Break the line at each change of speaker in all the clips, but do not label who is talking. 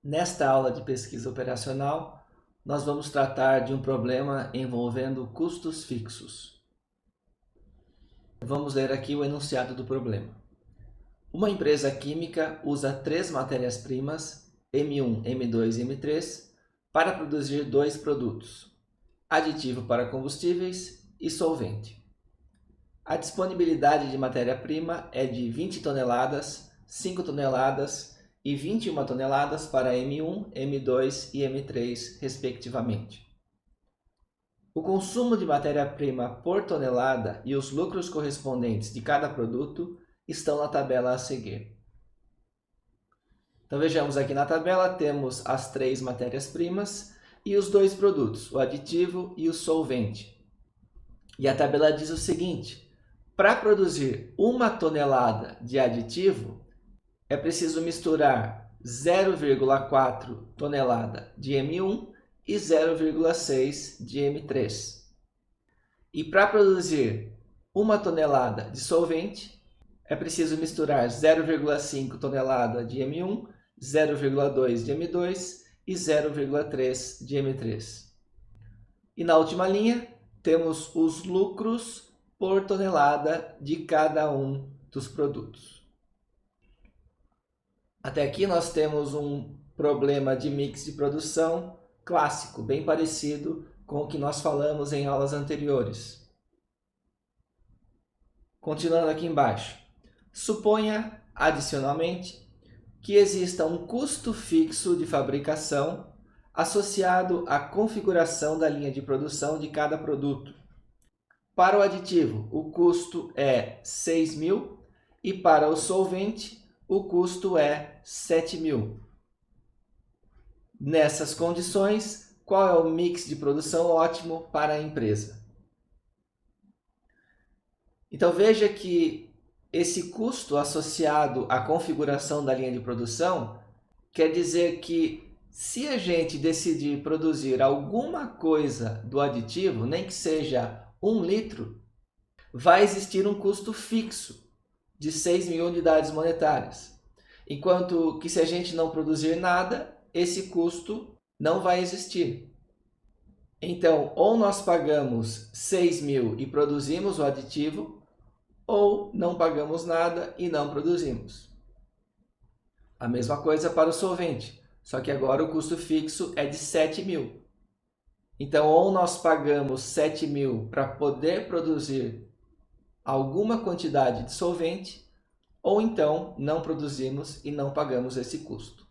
Nesta aula de pesquisa operacional, nós vamos tratar de um problema envolvendo custos fixos. Vamos ler aqui o enunciado do problema. Uma empresa química usa 3 matérias-primas, M1, M2 e M3, para produzir 2 produtos: aditivo para combustíveis e solvente. A disponibilidade de matéria-prima é de 20 toneladas, 5 toneladas e 21 toneladas para M1, M2 e M3, respectivamente. O consumo de matéria-prima por tonelada e os lucros correspondentes de cada produto estão na tabela a seguir. Então vejamos aqui na tabela, temos as 3 matérias-primas e os 2 produtos, o aditivo e o solvente. E a tabela diz o seguinte: para produzir 1 tonelada de aditivo, é preciso misturar 0,4 tonelada de M1 e 0,6 de M3. E para produzir 1 tonelada de solvente, é preciso misturar 0,5 tonelada de M1, 0,2 de M2 e 0,3 de M3. E na última linha, temos os lucros por tonelada de cada um dos produtos. Até aqui nós temos um problema de mix de produção clássico, bem parecido com o que nós falamos em aulas anteriores. Continuando aqui embaixo. Suponha, adicionalmente, que exista um custo fixo de fabricação associado à configuração da linha de produção de cada produto. Para o aditivo, o custo é 6.000 e para o solvente, o custo é 7.000. Nessas condições, qual é o mix de produção ótimo para a empresa? Então veja que esse custo associado à configuração da linha de produção quer dizer que se a gente decidir produzir alguma coisa do aditivo, nem que seja 1 litro, vai existir um custo fixo de 6.000 unidades monetárias. Enquanto que se a gente não produzir nada, esse custo não vai existir. Então, ou nós pagamos 6.000 e produzimos o aditivo, ou não pagamos nada e não produzimos. A mesma coisa para o solvente, só que agora o custo fixo é de 7.000. Então, ou nós pagamos 7.000 para poder produzir alguma quantidade de solvente, ou então não produzimos e não pagamos esse custo.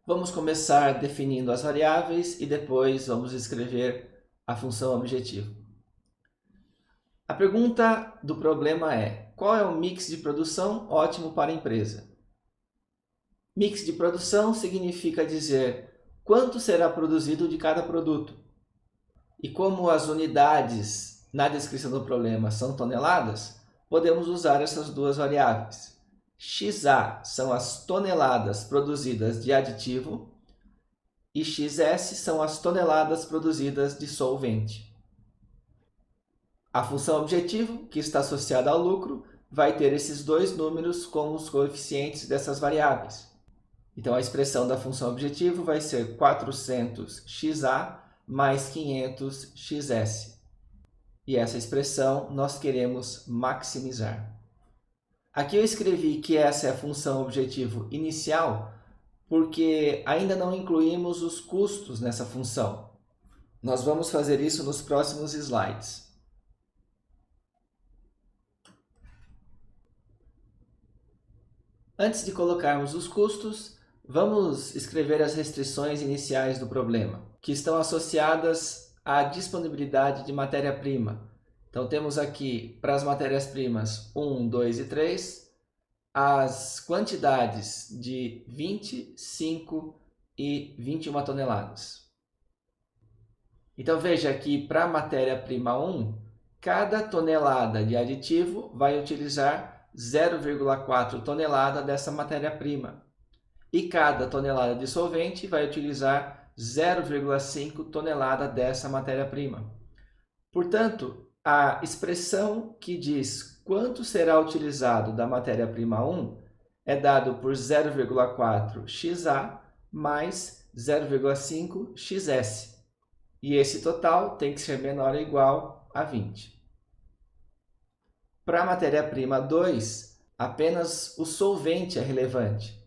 Vamos começar definindo as variáveis e depois vamos escrever a função objetivo. A pergunta do problema é: qual é o mix de produção ótimo para a empresa? Mix de produção significa dizer quanto será produzido de cada produto. E como as unidades na descrição do problema são toneladas, podemos usar essas duas variáveis. XA são as toneladas produzidas de aditivo e XS são as toneladas produzidas de solvente. A função objetivo, que está associada ao lucro, vai ter esses 2 números como os coeficientes dessas variáveis. Então a expressão da função objetivo vai ser 400XA mais 500XS. E essa expressão nós queremos maximizar. Aqui eu escrevi que essa é a função objetivo inicial, porque ainda não incluímos os custos nessa função. Nós vamos fazer isso nos próximos slides. Antes de colocarmos os custos, vamos escrever as restrições iniciais do problema, que estão associadas à disponibilidade de matéria-prima. Então temos aqui, para as matérias-primas 1, 2 e 3, as quantidades de 20, 5 e 21 toneladas. Então veja que para a matéria-prima 1, cada tonelada de aditivo vai utilizar 0,4 tonelada dessa matéria-prima. E cada tonelada de solvente vai utilizar 0,5 tonelada dessa matéria-prima. Portanto, a expressão que diz quanto será utilizado da matéria-prima 1 é dado por 0,4 XA mais 0,5 XS. E esse total tem que ser menor ou igual a 20. Para a matéria-prima 2, apenas o solvente é relevante.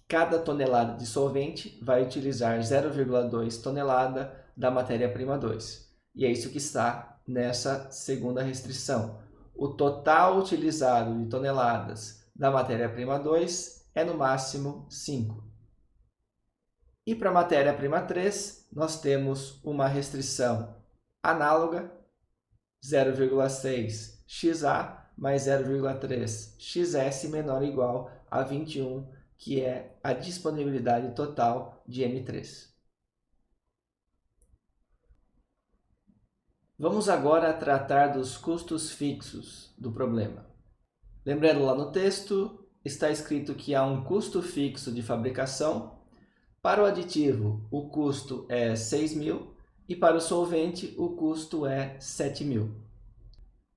Cada tonelada de solvente vai utilizar 0,2 tonelada da matéria-prima 2. E é isso que está nessa segunda restrição. O total utilizado de toneladas da matéria-prima 2 é no máximo 5. E para a matéria-prima 3, nós temos uma restrição análoga, 0,6 XA mais 0,3 XS menor ou igual a 21, que é a disponibilidade total de M3. Vamos agora tratar dos custos fixos do problema. Lembrando, lá no texto está escrito que há um custo fixo de fabricação. Para o aditivo, o custo é 6.000 e para o solvente, o custo é 7.000.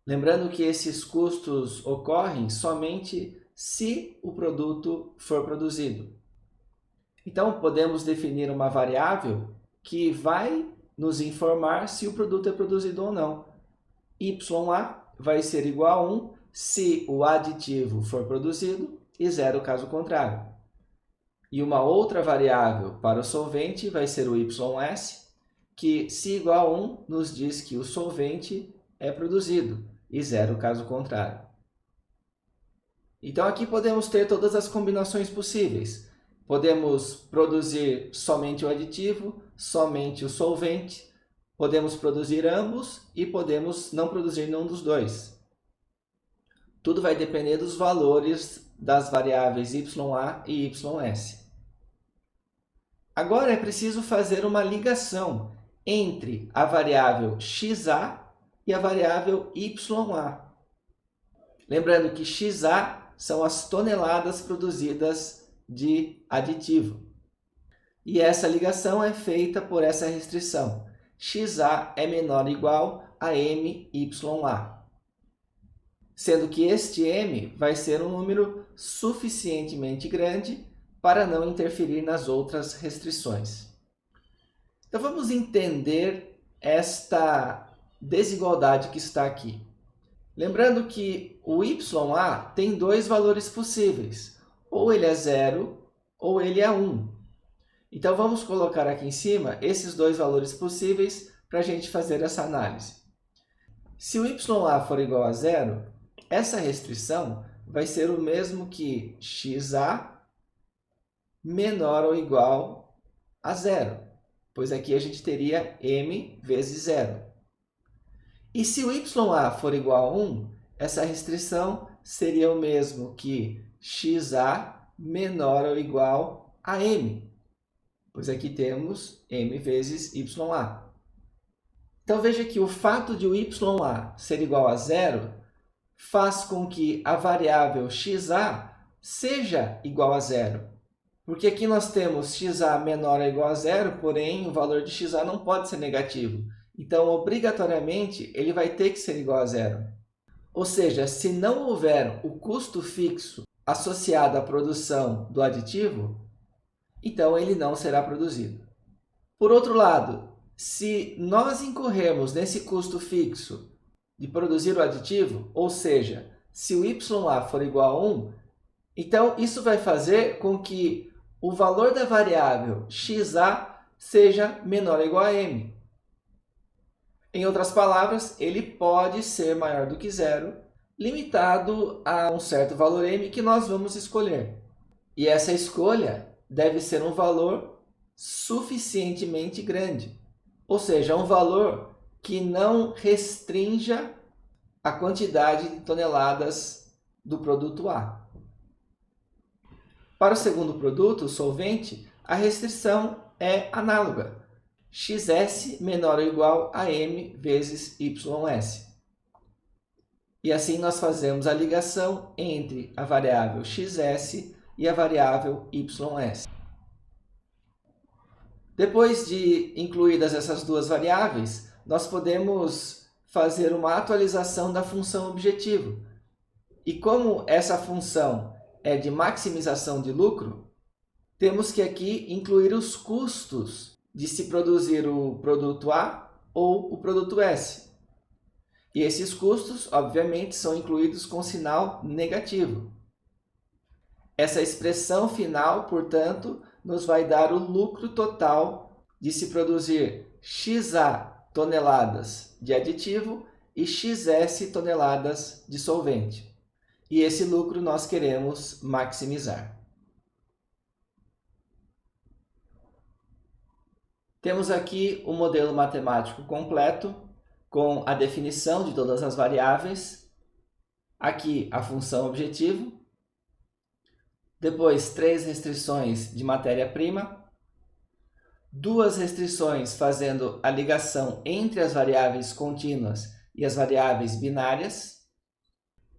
Lembrando que esses custos ocorrem somente se o produto for produzido. Então, podemos definir uma variável que vai nos informar se o produto é produzido ou não. YA vai ser igual a 1 se o aditivo for produzido e 0 caso contrário. E uma outra variável para o solvente vai ser o YS, que se igual a 1 nos diz que o solvente é produzido e 0 caso contrário. Então aqui podemos ter todas as combinações possíveis. Podemos produzir somente o aditivo, somente o solvente, podemos produzir ambos e podemos não produzir nenhum dos dois. Tudo vai depender dos valores das variáveis YA e YS. Agora é preciso fazer uma ligação entre a variável XA e a variável YA. Lembrando que XA são as toneladas produzidas de aditivo. E essa ligação é feita por essa restrição. XA é menor ou igual a MYA. Sendo que este M vai ser um número suficientemente grande para não interferir nas outras restrições. Então vamos entender esta desigualdade que está aqui. Lembrando que o YA tem dois valores possíveis, ou ele é 0 ou ele é 1. Então vamos colocar aqui em cima esses dois valores possíveis para a gente fazer essa análise. Se o YA for igual a 0, essa restrição vai ser o mesmo que XA menor ou igual a 0, pois aqui a gente teria M vezes 0. E se o YA for igual a 1, essa restrição seria o mesmo que XA menor ou igual a M, pois aqui temos M vezes YA. Então veja que o fato de o YA ser igual a 0 faz com que a variável XA seja igual a 0. Porque aqui nós temos XA menor ou igual a 0, porém o valor de XA não pode ser negativo. Então, obrigatoriamente, ele vai ter que ser igual a 0. Ou seja, se não houver o custo fixo associado à produção do aditivo, então ele não será produzido. Por outro lado, se nós incorrermos nesse custo fixo de produzir o aditivo, ou seja, se o YA for igual a 1, então isso vai fazer com que o valor da variável XA seja menor ou igual a M. Em outras palavras, ele pode ser maior do que 0, limitado a um certo valor M que nós vamos escolher. E essa escolha deve ser um valor suficientemente grande, ou seja, um valor que não restrinja a quantidade de toneladas do produto A. Para o segundo produto, o solvente, a restrição é análoga. XS menor ou igual a M vezes YS. E assim nós fazemos a ligação entre a variável XS e a variável YS. Depois de incluídas essas duas variáveis, nós podemos fazer uma atualização da função objetivo. E como essa função é de maximização de lucro, temos que aqui incluir os custos de se produzir o produto A ou o produto S. E esses custos, obviamente, são incluídos com sinal negativo. Essa expressão final, portanto, nos vai dar o lucro total de se produzir XA toneladas de aditivo e XS toneladas de solvente. E esse lucro nós queremos maximizar. Temos aqui o modelo matemático completo, com a definição de todas as variáveis. Aqui a função objetivo. Depois, 3 restrições de matéria-prima. 2 restrições fazendo a ligação entre as variáveis contínuas e as variáveis binárias.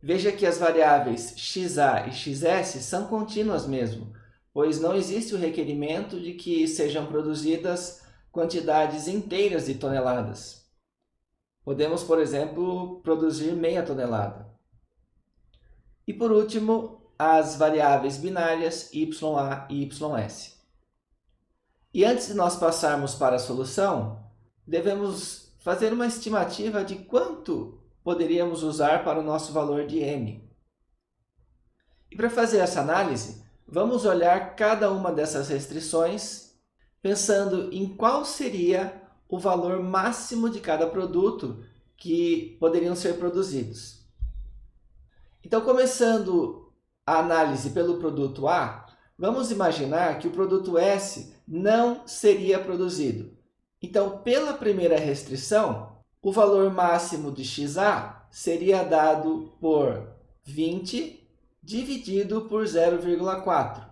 Veja que as variáveis XA e XS são contínuas mesmo, pois não existe o requerimento de que sejam produzidas quantidades inteiras de toneladas. Podemos, por exemplo, produzir meia tonelada. E por último, as variáveis binárias YA e YS. E antes de nós passarmos para a solução, devemos fazer uma estimativa de quanto poderíamos usar para o nosso valor de M. E para fazer essa análise, vamos olhar cada uma dessas restrições, pensando em qual seria o valor máximo de cada produto que poderiam ser produzidos. Então, começando a análise pelo produto A, vamos imaginar que o produto S não seria produzido. Então, pela primeira restrição, o valor máximo de XA seria dado por 20 dividido por 0,4.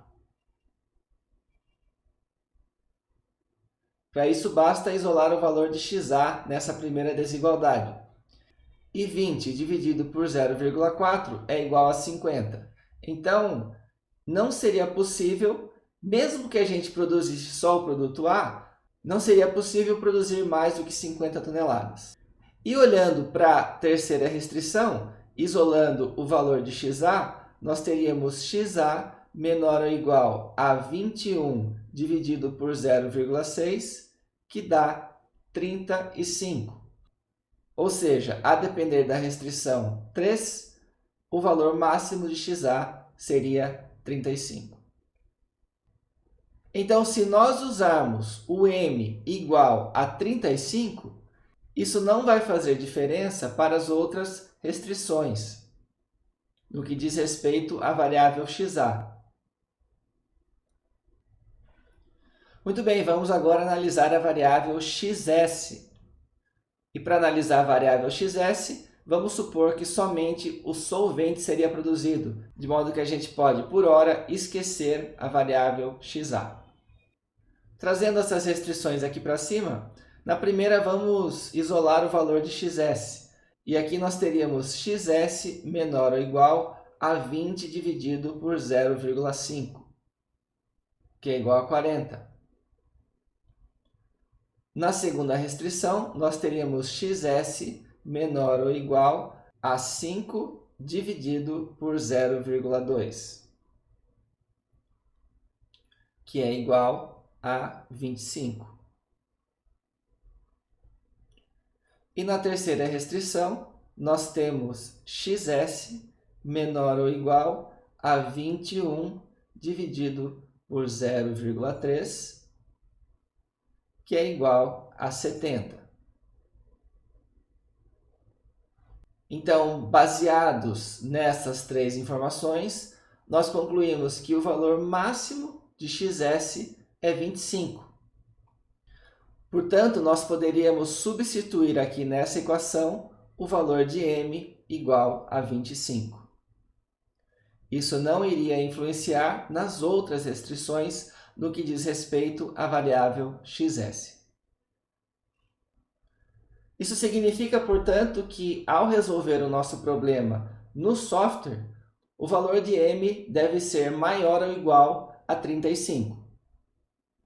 Para isso, basta isolar o valor de XA nessa primeira desigualdade. E 20 dividido por 0,4 é igual a 50. Então, não seria possível, mesmo que a gente produzisse só o produto A, não seria possível produzir mais do que 50 toneladas. E olhando para a terceira restrição, isolando o valor de XA, nós teríamos XA menor ou igual a 21 dividido por 0,6, que dá 35. Ou seja, a depender da restrição 3, o valor máximo de XA seria 35. Então, se nós usarmos o M igual a 35, isso não vai fazer diferença para as outras restrições, no que diz respeito à variável XA. Muito bem, vamos agora analisar a variável XS. E para analisar a variável XS, vamos supor que somente o solvente seria produzido, de modo que a gente pode, por hora, esquecer a variável XA. Trazendo essas restrições aqui para cima, na primeira vamos isolar o valor de XS. E aqui nós teríamos XS menor ou igual a 20 dividido por 0,5, que é igual a 40. Na segunda restrição, nós teríamos XS menor ou igual a 5 dividido por 0,2, que é igual a 25. E na terceira restrição, nós temos XS menor ou igual a 21 dividido por 0,3, que é igual a 70. Então, baseados nessas 3 informações, nós concluímos que o valor máximo de XS é 25. Portanto, nós poderíamos substituir aqui nessa equação o valor de M igual a 25. Isso não iria influenciar nas outras restrições no que diz respeito à variável XS. Isso significa, portanto, que ao resolver o nosso problema no software, o valor de M deve ser maior ou igual a 35,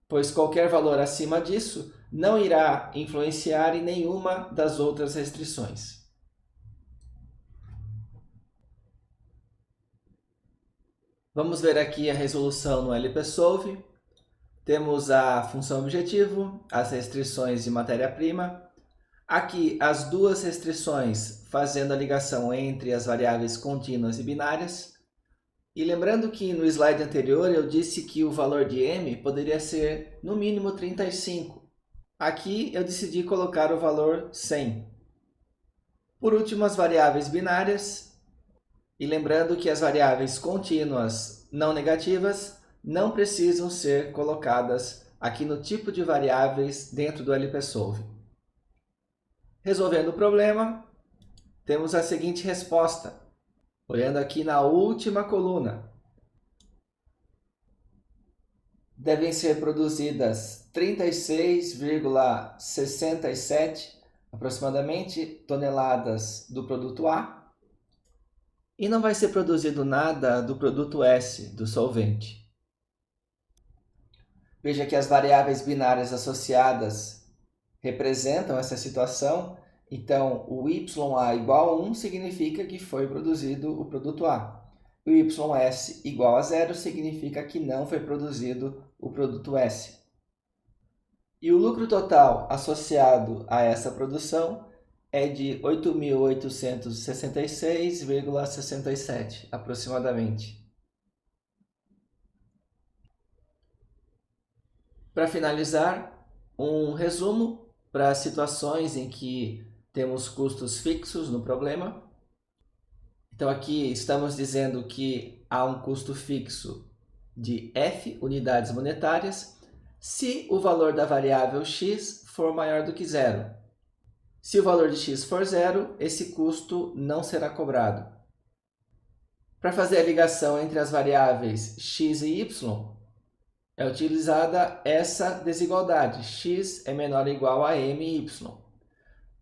pois qualquer valor acima disso não irá influenciar em nenhuma das outras restrições. Vamos ver aqui a resolução no LPsolve. Temos a função objetivo, as restrições de matéria-prima. Aqui as duas restrições fazendo a ligação entre as variáveis contínuas e binárias. E lembrando que no slide anterior eu disse que o valor de m poderia ser no mínimo 35. Aqui eu decidi colocar o valor 100. Por último, as variáveis binárias. E lembrando que as variáveis contínuas não negativas não precisam ser colocadas aqui no tipo de variáveis dentro do LPsolve. Resolvendo o problema, temos a seguinte resposta. Olhando aqui na última coluna, devem ser produzidas 36,67 aproximadamente toneladas do produto A e não vai ser produzido nada do produto S, do solvente. Veja que as variáveis binárias associadas representam essa situação, então o YA igual a 1 significa que foi produzido o produto A. O YS igual a 0 significa que não foi produzido o produto S. E o lucro total associado a essa produção é de 8.866,67 aproximadamente. Para finalizar, um resumo para situações em que temos custos fixos no problema. Então aqui estamos dizendo que há um custo fixo de F unidades monetárias se o valor da variável x for maior do que zero. Se o valor de x for zero, esse custo não será cobrado. Para fazer a ligação entre as variáveis x e y, é utilizada essa desigualdade, x é menor ou igual a my.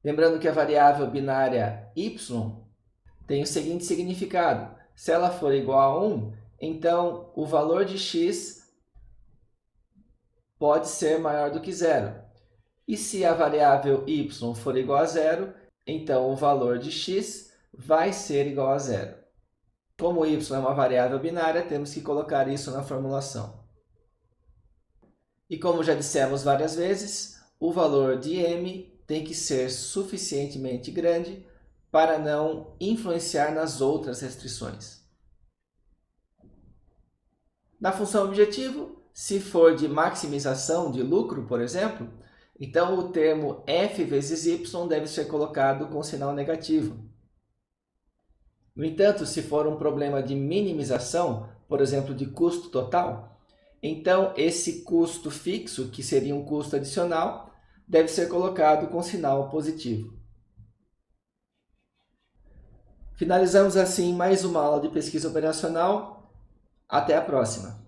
Lembrando que a variável binária y tem o seguinte significado. Se ela for igual a 1, então o valor de x pode ser maior do que zero. E se a variável y for igual a zero, então o valor de x vai ser igual a zero. Como y é uma variável binária, temos que colocar isso na formulação. E como já dissemos várias vezes, o valor de m tem que ser suficientemente grande para não influenciar nas outras restrições. Na função objetivo, se for de maximização de lucro, por exemplo, então o termo f vezes y deve ser colocado com sinal negativo. No entanto, se for um problema de minimização, por exemplo, de custo total, então esse custo fixo, que seria um custo adicional, deve ser colocado com sinal positivo. Finalizamos assim mais uma aula de pesquisa operacional. Até a próxima!